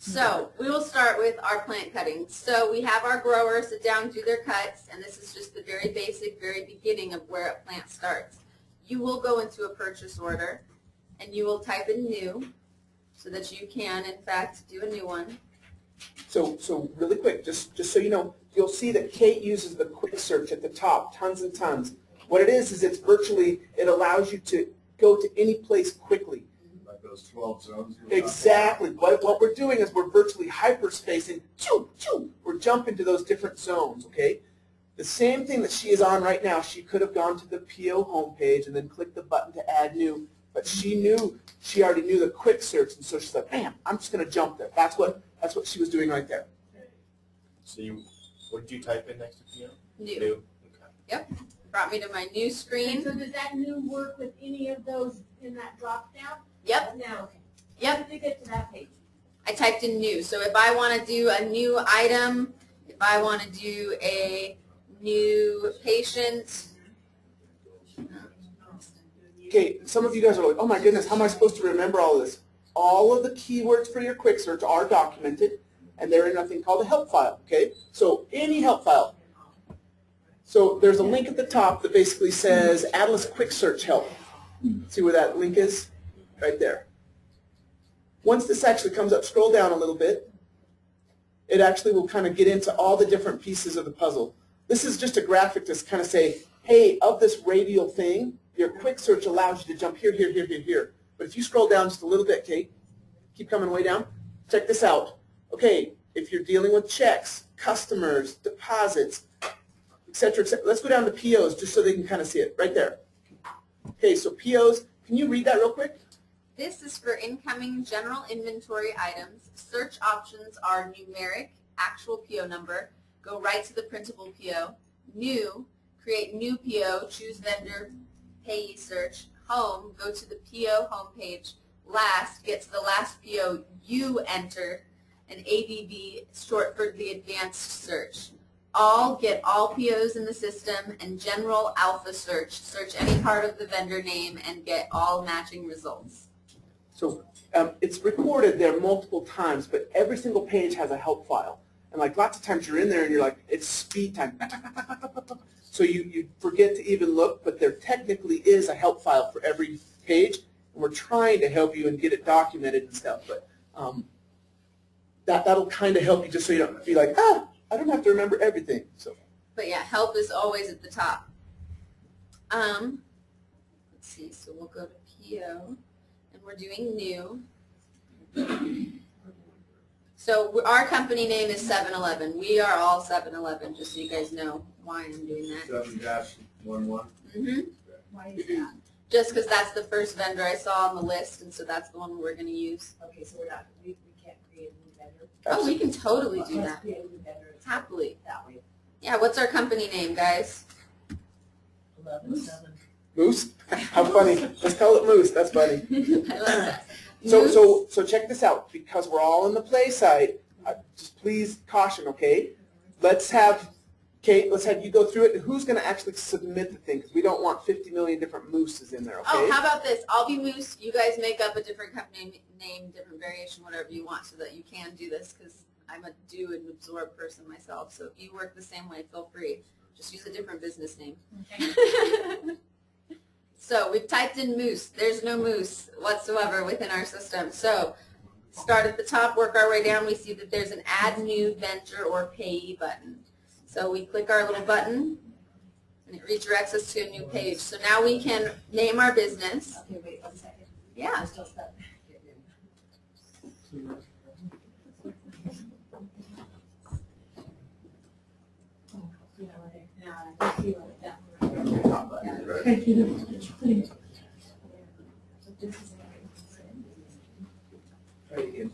So we will start with our plant cuttings. So we have our growers sit down, do their cuts, and this is just the very basic, very beginning of where a plant starts. You will go into a purchase order, and you will type in new, so that you can, in fact, do a new one. So really quick, just so you know, you'll see that Kate uses the quick search at the top, tons and tons. What it is it's virtually, it allows you to go to any place quickly. Like those 12 zones. Exactly. What we're doing is we're virtually hyperspacing. Choo, choo, we're jumping to those different zones, okay? The same thing that she is on right now, she could have gone to the PO homepage and then clicked the button to add new, but she already knew the quick search, and so she's like, bam, I'm just going to jump there. That's what she was doing right there. So what did you type in next to PO? New. New. Okay. Yep. Brought me to my new screen. And so does that new work with any of those in that drop down? Yep. Now, okay. Yep. How did you get to that page? I typed in new. So if I want to do a new item, if I want to do a new patient. Okay, some of you guys are like, oh my goodness, how am I supposed to remember all this? All of the keywords for your quick search are documented, and they're in a thing called a help file, okay? So any help file. So there's a link at the top that basically says Adilas Quick Search Help. See where that link is? Right there. Once this actually comes up, scroll down a little bit. It actually will kind of get into all the different pieces of the puzzle. This is just a graphic to kind of say, hey, of this radial thing, your quick search allows you to jump here, here, here, here, here. But if you scroll down just a little bit, Kate, keep coming way down, check this out. Okay, if you're dealing with checks, customers, deposits, et cetera, let's go down to POs just so they can kind of see it right there. Okay, so POs, can you read that real quick? This is for incoming general inventory items. Search options are numeric, actual PO number, go right to the printable PO, new, create new PO, choose vendor, payee search, home, go to the PO homepage, last, get to the last PO you entered, and ABB, short for the advanced search. All, get all POs in the system, and general alpha search, search any part of the vendor name and get all matching results. So it's recorded there multiple times, but every single page has a help file. And like lots of times you're in there and you're like, it's speed time. So you forget to even look, but there technically is a help file for every page. And we're trying to help you and get it documented and stuff. But that'll kind of help you just so you don't be like, ah, I don't have to remember everything. So. But yeah, help is always at the top. Let's see, so we'll go to PO. We're doing new. So our company name is 7-Eleven. We are all 7-Eleven, just so you guys know why I'm doing that. 7-11. Mm-hmm. Why is that? Just because that's the first vendor I saw on the list, and so that's the one we're going to use. Okay, so we can't create a new vendor. Oh, we can totally do Let's that. create a new vendor. Happily. That way. Yeah, what's our company name, guys? 11-7. Moose? How funny. Let's call it Moose. That's funny. I love that. So check this out. Because we're all in the play side, just please caution, okay? Let's have, Kate, let's have you go through it. Who's going to actually submit the thing? Because we don't want 50 million different Mooses in there, okay? Oh, how about this? I'll be Moose. You guys make up a different company name, different variation, whatever you want, so that you can do this, because I'm a do and absorb person myself. So if you work the same way, feel free. Just use a different business name. Okay. So we've typed in Moose. There's no Moose whatsoever within our system. So start at the top, work our way down. We see that there's an Add New Vendor or Payee button. So we click our little button, and it redirects us to a new page. So now we can name our business. Okay, wait 1 second. Yeah. I'm still stuck. Try again.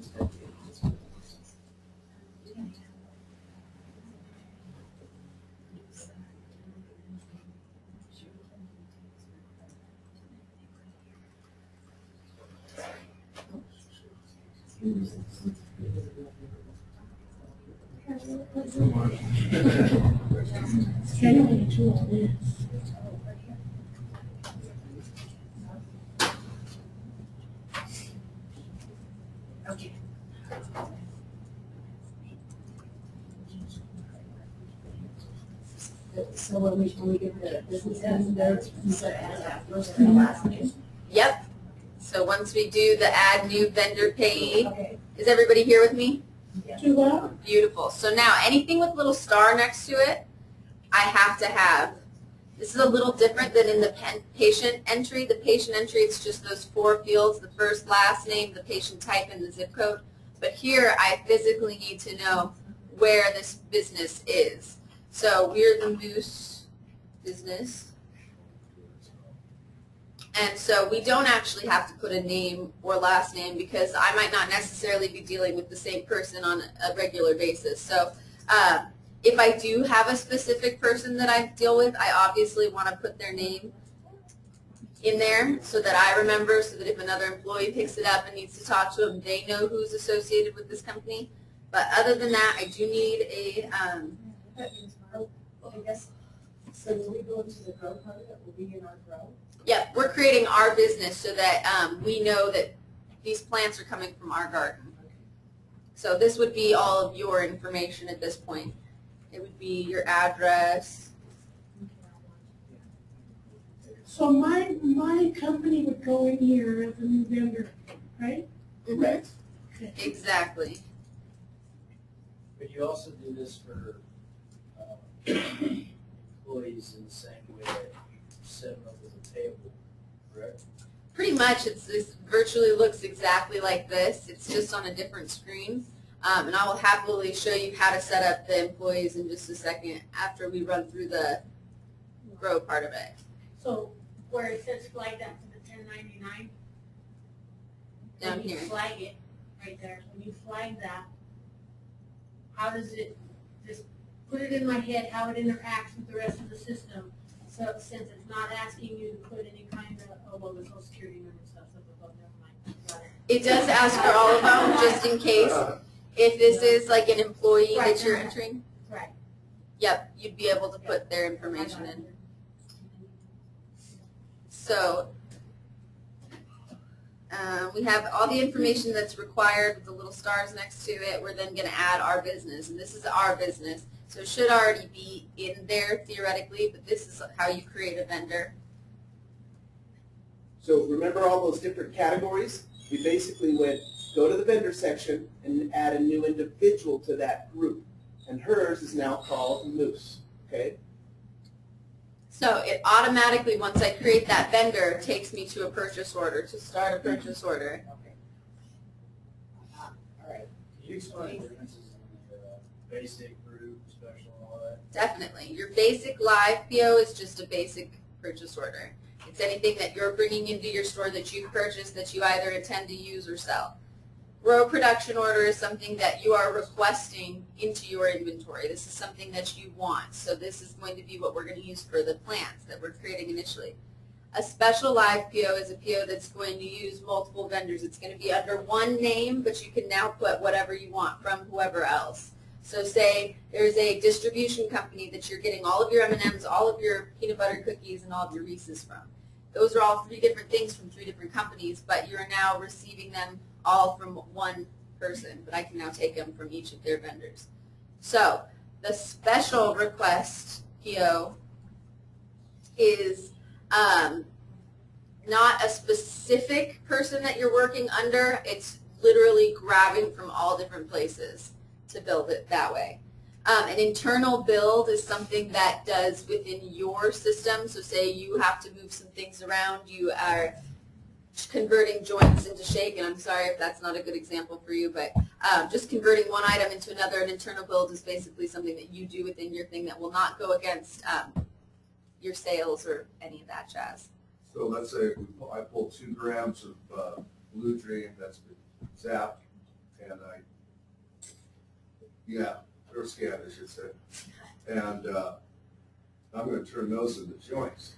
Okay. So when we give the business name, there, instead of add that first and last name. Yep. So once we do the add new vendor payee, Okay. is everybody here with me? Too loud? Beautiful. So now anything with little star next to it, I have to have. This is a little different than in the patient entry. The patient entry, it's just those 4 fields, the first, last name, the patient type, and the zip code. But here, I physically need to know where this business is. So we're the Moose business. And so we don't actually have to put a name or last name because I might not necessarily be dealing with the same person on a regular basis. So if I do have a specific person that I deal with, I obviously want to put their name in there so that I remember, so that if another employee picks it up and needs to talk to them, they know who's associated with this company. But other than that, I do need a I guess, so when we go into the grow part of it, will be in our grow? Yep, we're creating our business so that we know that these plants are coming from our garden. So this would be all of your information at this point. It would be your address. So my company would go in here as a new vendor, right? Right. Exactly. But you also do this for employees in the same way that you set them up at a table, correct? Pretty much, this virtually looks exactly like this. It's just on a different screen. And I will happily show you how to set up the employees in just a second after we run through the grow part of it. So where it says flag that to the 1099? Down when you here. flag it, right there, when you flag that, how does it, just put it in my head how it interacts with the rest of the system, so since it's not asking you to put any kind of, oh, well, the social security number stuff, so never mind. Got it. It does ask for all of them, just in case. If this is like an employee that you're entering, Right. yep, you'd be able to put their information in. So we have all the information that's required with the little stars next to it. We're then going to add our business, and this is our business. So it should already be in there theoretically, but this is how you create a vendor. So remember all those different categories? We basically went, go to the vendor section and add a new individual to that group. And hers is now called Moose, okay? So it automatically, once I create that vendor, takes me to a purchase order, to start a purchase order. Okay. All right. Can you explain the differences in the basic, group, special, and all that? Definitely. Your basic live PO is just a basic purchase order. It's anything that you're bringing into your store that you've purchased that you either intend to use or sell. Grow production order is something that you are requesting into your inventory. This is something that you want. So this is going to be what we're going to use for the plants that we're creating initially. A special live PO is a PO that's going to use multiple vendors. It's going to be under one name, but you can now put whatever you want from whoever else. So say there's a distribution company that you're getting all of your M&Ms, all of your peanut butter cookies, and all of your Reese's from. Those are all 3 different things from 3 different companies, but you're now receiving them all from one person, but I can now take them from each of their vendors. So the special request PO is not a specific person that you're working under. It's literally grabbing from all different places to build it that way. An internal build is something that does within your system. So say you have to move some things around. You are converting joints into shake, and I'm sorry if that's not a good example for you, but just converting one item into another. An internal build is basically something that you do within your thing that will not go against your sales or any of that jazz. So let's say I pull 2 grams of Blue Dream that's been zapped, and or scanned, I should say, and I'm going to turn those into joints.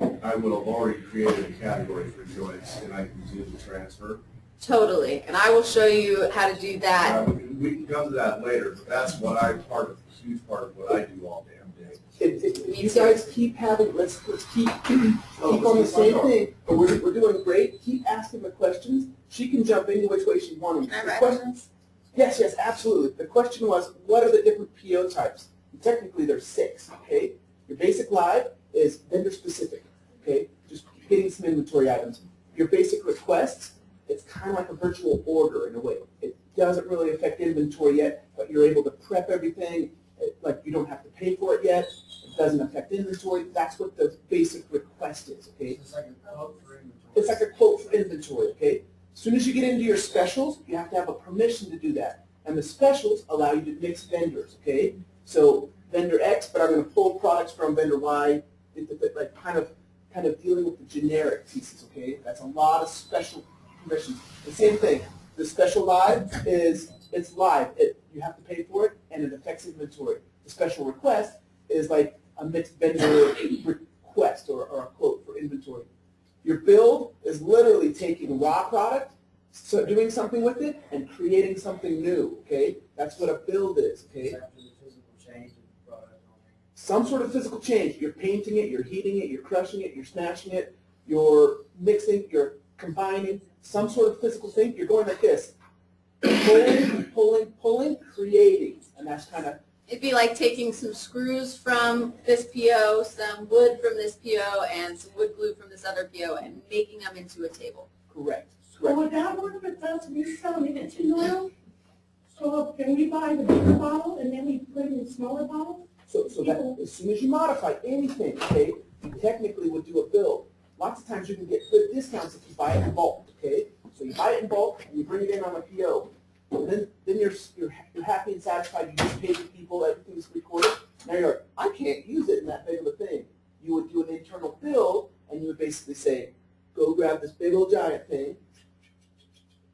I would have already created a category for joints, and I can do the transfer. Totally, and I will show you how to do that. We can come to that later, but that's what a huge part of what I do all damn day. If you guys keep having, let's keep on the same thing, but we're doing great. Keep asking the questions. She can jump any which way she wants. Can I write on this? Yes, absolutely. The question was, what are the different PO types? And technically, there's 6, okay? Your basic live is vendor specific, okay? Just getting some inventory items. Your basic requests, it's kind of like a virtual order in a way. It doesn't really affect inventory yet, but you're able to prep everything. Like you don't have to pay for it yet. It doesn't affect inventory. That's what the basic request is, okay? It's like a quote for inventory. It's like a quote for inventory, okay? As soon as you get into your specials, you have to have a permission to do that. And the specials allow you to mix vendors, okay? So vendor X, but I'm going to pull products from vendor Y, like kind of dealing with the generic pieces, okay? That's a lot of special permissions. The same thing. The special live it's live. You have to pay for it, and it affects inventory. The special request is like a mixed vendor request or a quote for inventory. Your build is literally taking raw product, so doing something with it, and creating something new, okay? That's what a build is, okay? After the physical change of the product on there. Some sort of physical change. You're painting it, you're heating it, you're crushing it, you're smashing it, you're mixing, you're combining, some sort of physical thing. You're going like this. Pulling, creating. And that's kind of... It'd be like taking some screws from this PO, some wood from this PO, and some wood glue from this other PO, and making them into a table. Correct. So would that work with us reselling it to oil? So can we buy the bigger bottle and then we put it in smaller bottles? So that as soon as you modify anything, okay, you technically would do a build. Lots of times you can get good discounts if you buy it in bulk, okay? So you buy it in bulk and you bring it in on a PO. And then you're happy and satisfied. You just paid the people, everything's recorded. Now you're like, I can't use it in that big of a thing. You would do an internal build and you would basically say, go grab this big old giant thing.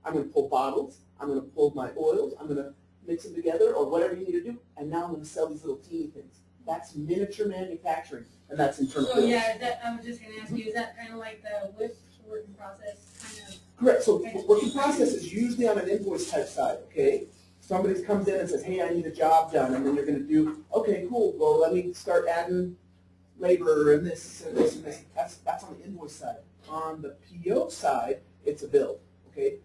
I'm going to pull bottles. I'm going to pull my oils. I'm going to mix them together or whatever you need to do. And now I'm going to sell these little teeny things. That's miniature manufacturing, and that's internal. So yeah, I was just going to ask you, is that kind of like the WIP working process kind of? Correct. So working process is usually on an invoice type side, okay? Somebody comes in and says, hey, I need a job done, and then you're going to do, okay, cool, well, let me start adding labor and this and this and this. That's on the invoice side. On the PO side, it's a build, okay?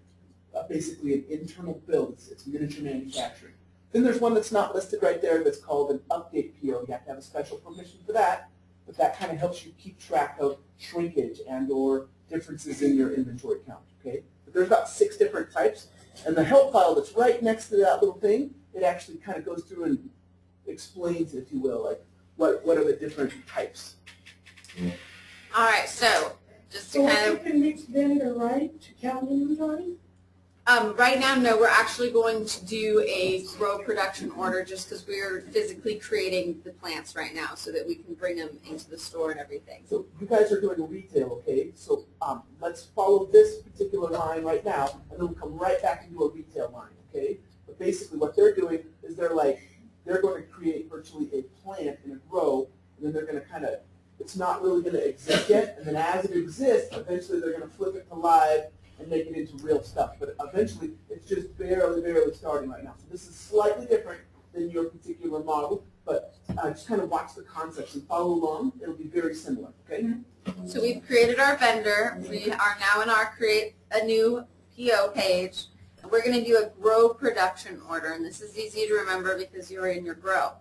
Basically an internal build. It's miniature manufacturing. Then there's one that's not listed right there that's called an update PO. You have to have a special permission for that, but that kind of helps you keep track of shrinkage and or differences in your inventory count, okay? But there's about 6 different types, and the help file that's right next to that little thing, it actually kind of goes through and explains, if you will, like what are the different types. All right, so just to So kind we can mix vendor, right, to count inventory? of, right now, no, we're actually going to do a grow production order just because we're physically creating the plants right now so that we can bring them into the store and everything. So you guys are doing retail, okay? So let's follow this particular line right now, and then we'll come right back and do a retail line, okay? But basically what they're doing is they're going to create virtually a plant in a grow, and then they're going to kind of, it's not really going to exist yet, and then as it exists, eventually they're going to flip it to live and make it into real stuff. But eventually, it's just barely starting right now. So this is slightly different than your particular model, but just kind of watch the concepts and follow along. It'll be very similar, okay? So we've created our vendor. We are now in our create a new PO page. And we're going to do a grow production order. And this is easy to remember because you're in your grow.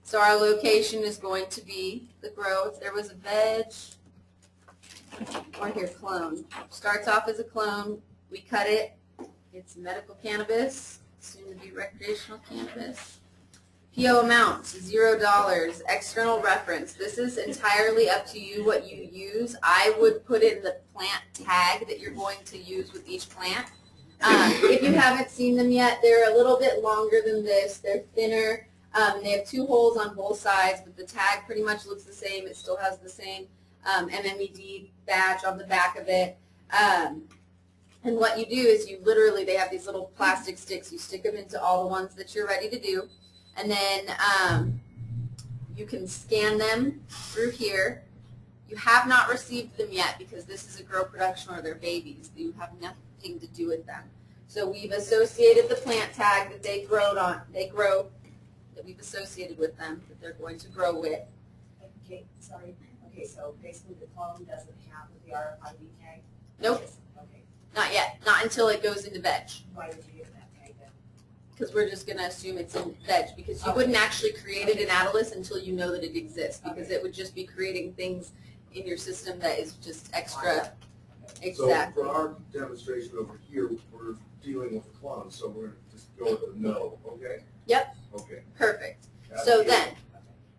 So our location is going to be the grow. If there was a veg, or here, clone. Starts off as a clone. We cut it. It's medical cannabis, soon to be recreational cannabis. PO amount, $0. External reference. This is entirely up to you what you use. I would put in the plant tag that you're going to use with each plant. If you haven't seen them yet, they're a little bit longer than this. They're thinner. They have 2 holes on both sides, but the tag pretty much looks the same. It still has the same MMED badge on the back of it. And what you do is you literally, they have these little plastic sticks. You stick them into all the ones that you're ready to do. And then you can scan them through here. You have not received them yet because this is a grow production or they're babies. You have nothing to do with them. So we've associated the plant tag that they grow, that we've associated with them, that they're going to grow with. Okay, sorry. Okay, so basically the clone doesn't have the RFID tag? Nope. Okay. Not yet. Not until it goes into veg. Why did you get that tag then? because we're just going to assume it's in veg, because you wouldn't actually create it in Adilas until you know that it exists, because it would just be creating things in your system that is just extra. Exactly. So for our demonstration over here, we're dealing with clones, so we're going to just go with a no, okay? Yep. Okay. Perfect. So then,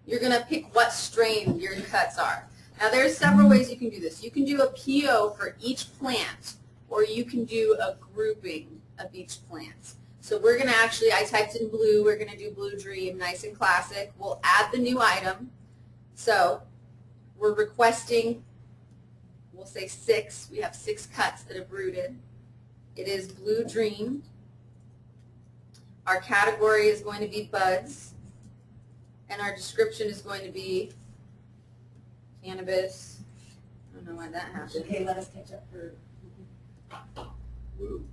you're going to pick what strain your cuts are. Now there's several ways you can do this. You can do a PO for each plant, or you can do a grouping of each plant. So we're going to actually, I typed in blue, we're going to do Blue Dream, nice and classic. We'll add the new item. So we're requesting, we'll say 6. We have 6 cuts that have rooted. It is Blue Dream. Our category is going to be buds. And our description is going to be cannabis. I don't know why that happened. Okay, let us catch up for. Blue.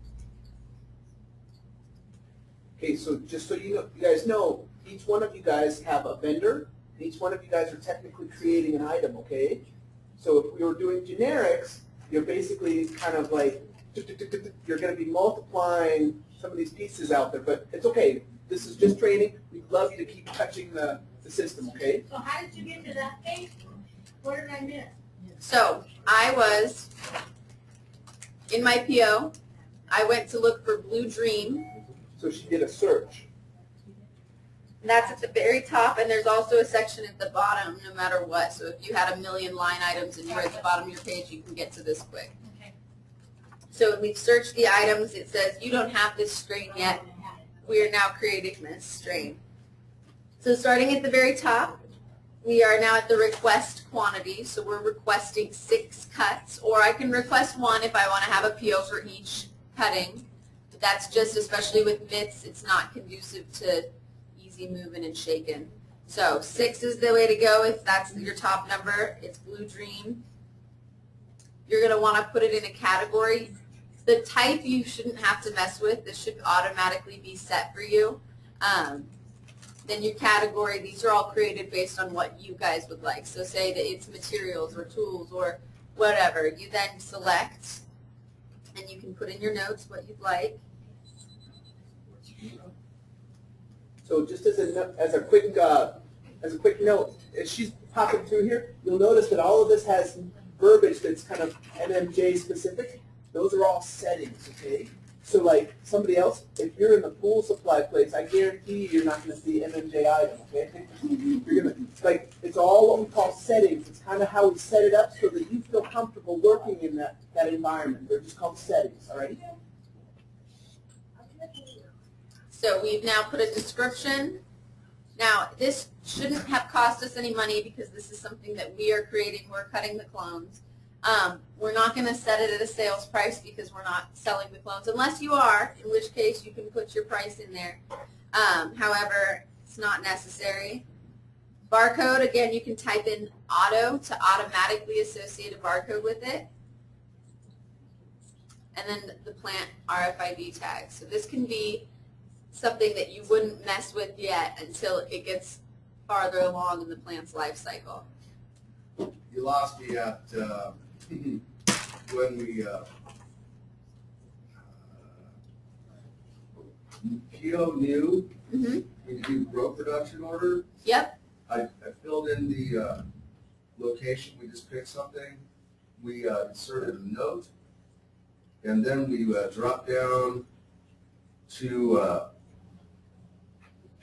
Okay, so just so you guys know, each one of you guys have a vendor, and each one of you guys are technically creating an item, okay? So if we were doing generics, you're basically kind of like, you're going to be multiplying some of these pieces out there, but it's okay. This is just training. We'd love you to keep touching the system, okay? So how did you get to that page? What did I miss? So I was in my PO. I went to look for Blue Dream. So she did a search. And that's at the very top, and there's also a section at the bottom no matter what. So if you had a million line items and you're at the bottom of your page, you can get to this quick. Okay. So when we've searched the items, it says you don't have this strain yet. We are now creating this strain. So starting at the very top, we are now at the request quantity. So we're requesting 6 cuts, or I can request 1 if I want to have a PO for each cutting. But that's just, especially with mitts, it's not conducive to easy moving and shaking. So 6 is the way to go if that's your top number. It's Blue Dream. You're going to want to put it in a category. The type you shouldn't have to mess with. This should automatically be set for you. Then your category, these are all created based on what you guys would like. So say that it's materials or tools or whatever. You then select, and you can put in your notes what you'd like. So just as a quick note, as she's popping through here, you'll notice that all of this has verbiage that's kind of MMJ specific. Those are all settings, okay? So like somebody else, if you're in the pool supply place, I guarantee you're not going to see MMJ item, okay? You're gonna, like, it's all what we call settings. It's kind of how we set it up so that you feel comfortable working in that environment. They're just called settings, all right? So we've now put a description. Now this shouldn't have cost us any money because this is something that we are creating. We're cutting the clones. We're not going to set it at a sales price because we're not selling the clones, unless you are, in which case you can put your price in there. However, it's not necessary. Barcode, again, you can type in auto to automatically associate a barcode with it. And then the plant RFID tag. So this can be something that you wouldn't mess with yet until it gets farther along in the plant's life cycle. You lost me at when we PO new, we do grow production order. Yep. I filled in the location, we just picked something, we inserted a note, and then we dropped down to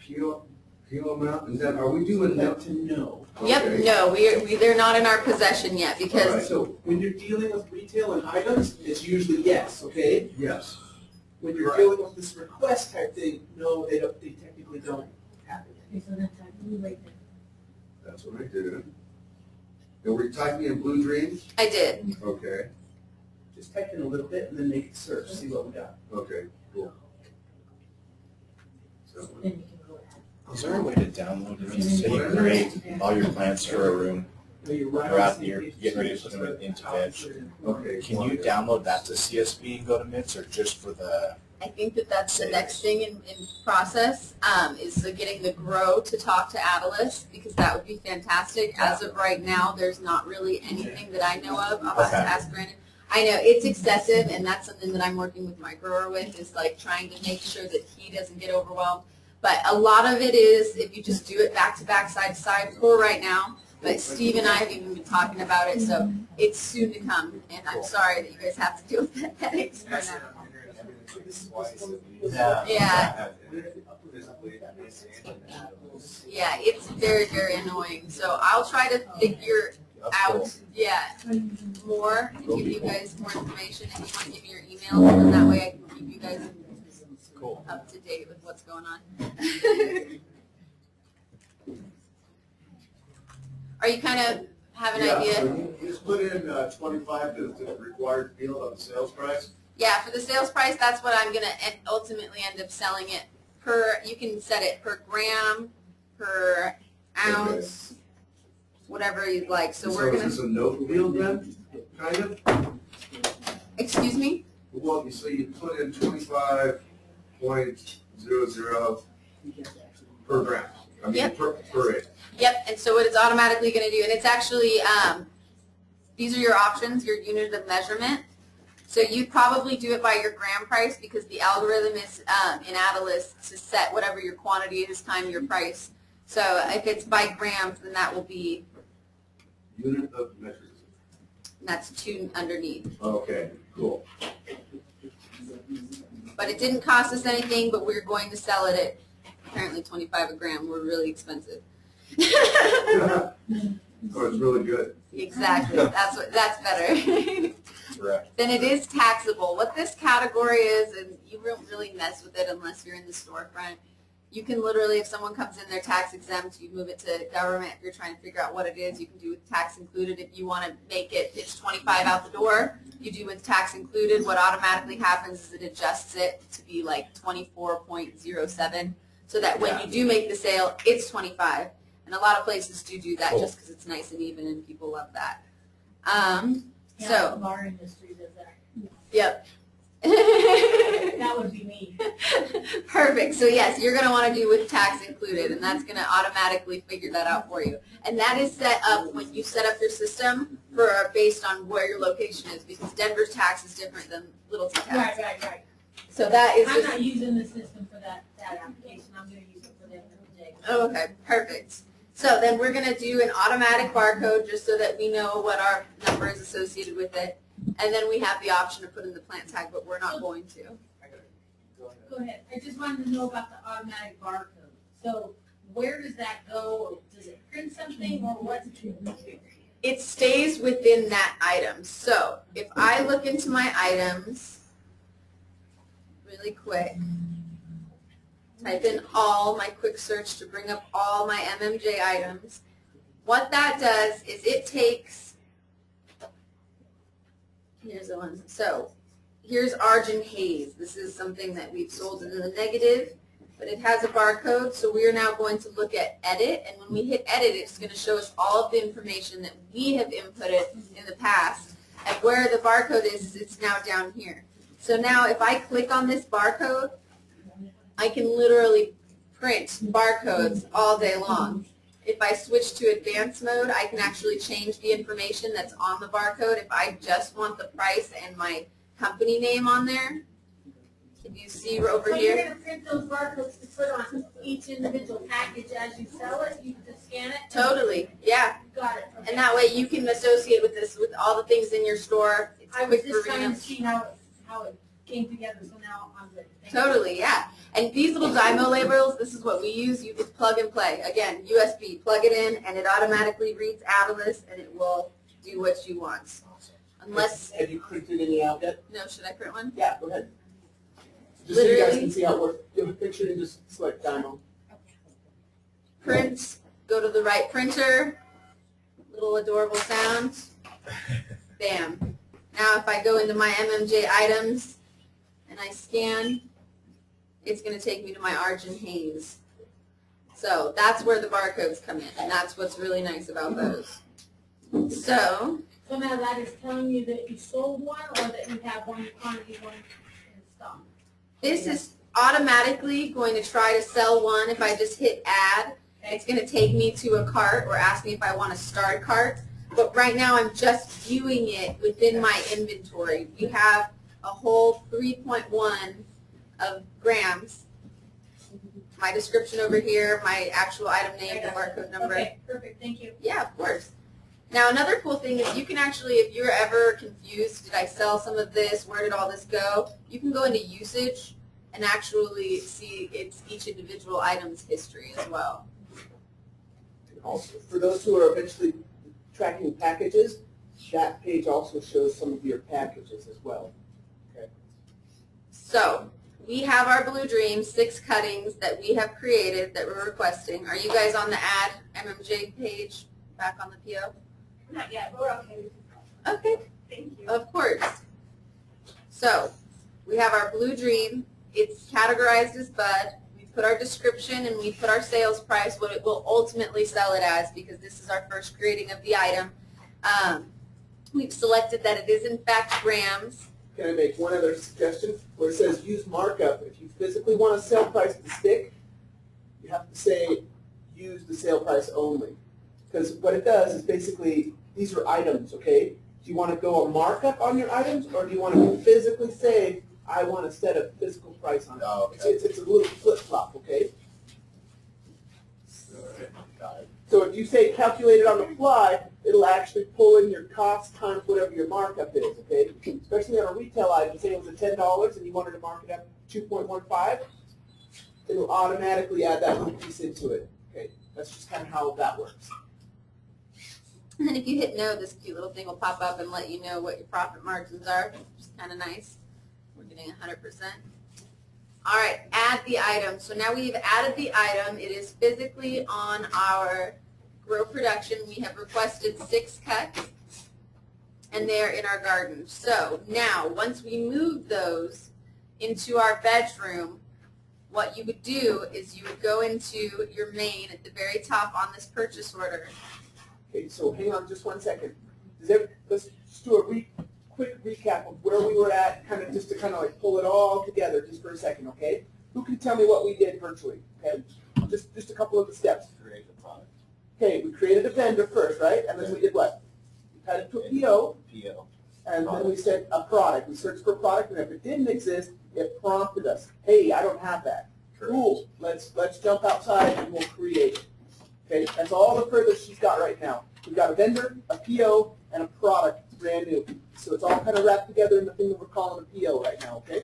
PO amount, and then are we doing Like to know. Yep. Okay. No, they're not in our possession yet because All right. So when you're dealing with retail and items, it's usually yes, okay? Yes. When you're Right. dealing with this request type thing, no, they technically don't have it. Okay, so that's like, we wait there. That's what I did. And were you typing in Blue Dream? I did. Okay. Just type in a little bit and then make it search, see what we got. Okay, cool. So, Then you can go ahead. Is there a way to download these so you create all your plants for a room? So you're right You're on out the here same page. getting ready to put them into veg. okay. Can you download that to CSV and go to MITS, or just for the? I think that that's the next thing in process is getting the grow to talk to Adilas, because that would be fantastic. As of right now, there's not really anything that I know of. I'll have to Okay. ask Brandon. I know, it's excessive, and that's something that I'm working with my grower with, is like trying to make sure that he doesn't get overwhelmed. But a lot of it is, if you just do it back to back, side to side, for right now. But Steve and I have even been talking about it, so it's soon to come, and I'm sorry that you guys have to deal with that headaches for now. Yeah. Yeah, it's very, very annoying. So I'll try to figure out, more and give you guys more information. If you want to give me your email, and that way I can keep you guys up to date with what's going on. Are you kind of have an idea? So you just put in 25 to the required field of the sales price. Yeah, for the sales price, that's what I'm going to ultimately end up selling it per, you can set it per gram, per ounce, whatever you'd like. So we're going is this a note field then, kind of? Excuse me? Well, so you put in 25.00 per gram. I mean, Yep. per acre. Yep, and so what it's automatically going to do, and it's actually, these are your options, your unit of measurement. So you'd probably do it by your gram price because the algorithm is in Adilas to set whatever your quantity is times your price. So if it's by grams, then that will be, Unit of measurement. and that's 2 underneath. Okay, cool. But it didn't cost us anything, but we're going to sell it at apparently 25 a gram. We're really expensive. Oh, it's really good. Exactly. That's better. Correct. Then it is taxable. What this category is, and you won't really mess with it unless you're in the storefront. You can literally, if someone comes in, they're tax exempt, you move it to government. If you're trying to figure out what it is, you can do with tax included. If you want to make it, it's 25 out the door, you do with tax included. What automatically happens is it adjusts it to be like 24.07, so that when you do make the sale, it's 25. And a lot of places do that just because it's nice and even, and people love that. Yeah, the bar industry does that. Yep. That would be me. Perfect. So yes, you're going to want to do with tax included, and that's going to automatically figure that out for you. And that is set up when you set up your system for based on where your location is, because Denver's tax is different than Littleton tax. Right. So that is I'm just, not using the system for that application. I'm going to use it for them today. oh, okay, perfect. So then we're going to do an automatic barcode just so that we know what our number is associated with it. And then we have the option to put in the plant tag, but we're not going to. Go ahead. I just wanted to know about the automatic barcode. So where does that go? Or does it print something, or what? It stays within that item. So if I look into my items really quick, type in all, my quick search to bring up all my MMJ items, what that does is it takes, here's the one, so here's Argent Haze. This is something that we've sold in the negative, but it has a barcode, so we are now going to look at edit, and when we hit edit, it's going to show us all of the information that we have inputted in the past, and where the barcode is it's now down here. So now if I click on this barcode, I can literally print barcodes all day long. If I switch to advanced mode, I can actually change the information that's on the barcode. If I just want the price and my company name on there, can you see over So here? you're going to print those barcodes to put on each individual package as you sell it? You just scan it? Totally, yeah. Got it. Okay. And that way you can associate with this with all the things in your store. It's I was quick just for trying to reading. see how it came together, so now I'm good. Thank you. Totally, yeah. And these little Dymo labels, this is what we use. You just plug and play. Again, USB, plug it in, and it automatically reads Adilas, and it will do what you want. Unless, Have you printed any out yet? no, should I print one? Yeah, go ahead. Just so you guys Literally. can see how it works. Give a picture and just select Dymo. Print, go to the right printer, little adorable sound, bam. Now if I go into my MMJ items and I scan, it's going to take me to my Argent Haze. So that's where the barcodes come in, and that's what's really nice about those. So So now that is telling you that you sold one, or that you have one quantity, one in stock? this is automatically going to try to sell one. If I just hit add, it's going to take me to a cart or ask me if I want to start a cart. but right now I'm just viewing it within my inventory. We have a whole 3.1 of grams. My description over here, my actual item name, the barcode number. Okay, perfect, thank you. Yeah, of course. Now another cool thing is you can actually, if you're ever confused, did I sell some of this, where did all this go, you can go into usage and actually see each individual item's history as well. And also, for those who are eventually tracking packages, that page also shows some of your packages as well. Okay. So we have our Blue Dream 6 cuttings that we have created that we're requesting. Are you guys on the add MMJ page back on the PO? Not yet, but we're okay. Okay, Thank you. of course. So we have our Blue Dream. It's categorized as bud. We put our description and we put our sales price, what it will ultimately sell it as, because this is our first creating of the item. We've selected that it is in fact grams. Can I make one other suggestion? Where it says use markup, if you physically want a sale price to stick, you have to say use the sale price only. Because what it does is basically, these are items, okay? Do you want to go a markup on your items, or do you want to physically say, I want to set a physical price on it? Oh, okay. It's a little flip-flop, okay? Got it. So if you say calculate it on the fly, it'll actually pull in your cost times whatever your markup is, okay? Especially on a retail item, say it was $10 and you wanted to mark it up 2.15, it'll automatically add that little piece into it, okay? That's just kind of how that works. And then if you hit no, this cute little thing will pop up and let you know what your profit margins are, which is kind of nice. We're getting 100%. All right, add the item. So now we've added the item. It is physically on our grow production. We have requested 6 cuts, and they're in our garden. So now, once we move those into our bedroom, what you would do is you would go into your main at the very top on this purchase order. Okay, so hang on just one second. Let's just do a quick recap of where we were at, kind of just to kind of like pull it all together just for a second, okay? Who can tell me what we did virtually, okay? Just a couple of the steps. Create a product. Okay, we created a vendor first, right? And then we did what? We had it to a PO, PO. and then we said a product. We searched for a product, and if it didn't exist, it prompted us, hey, I don't have that. Correct. Cool, let's jump outside and we'll create it. Okay, that's all the furthest she's got right now. We've got a vendor, a PO, and a product, brand new. So it's all kind of wrapped together in the thing that we're calling a PO right now, okay?